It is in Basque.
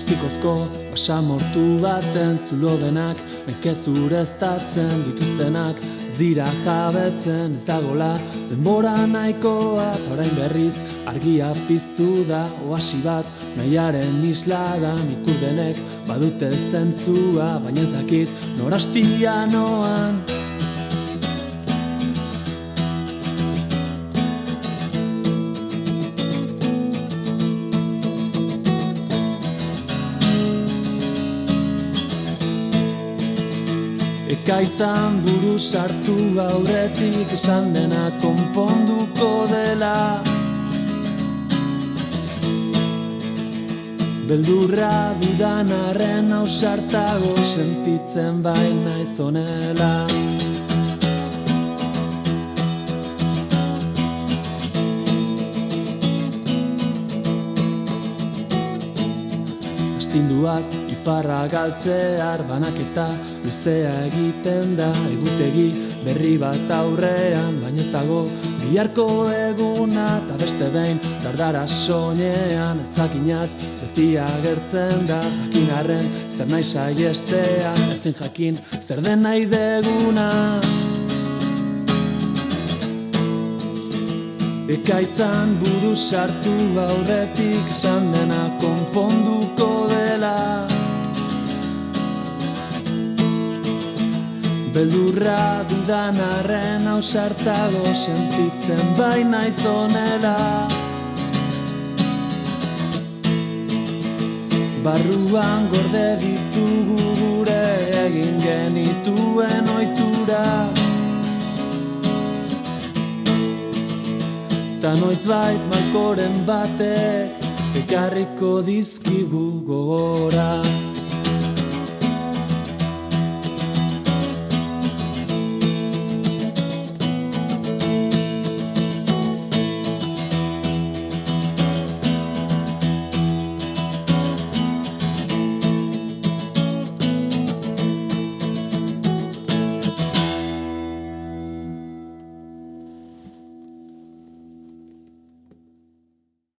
plastikozko basamortu baten zulo denak, nekez ureztatzen dituztenak, ez dira jabetzen ez dagola denbora nahikoa, eta orain berriz argia piztu da oasi bat, nahiaren isla da, ikur denek badute zentzua, baina ez dakit norastia noan. Ekaitzan buru sartu aurretik esan dena konponduko dela. Beldurra dudan arren ausartago sentitzen baina izonela. Astinduaz iparra galtzear banaketa luzea egiten da, egutegi berri bat aurrean, baina ez dago biharko eguna, eta beste behin dardara soinean, ezakinaz beti agertzen da, jakin arren zer nahi saiestea, ezin jakin zer den nahi deguna. Ekaitzan buru sartu aurretik esan dena konponduko dela. Beldurra dudan arren ausartago sentitzen baina izonela. Barruan gorde ditugu gure egin genituen ohitura, ta noizbait malkoren batek ekarriko dizkigu gogora.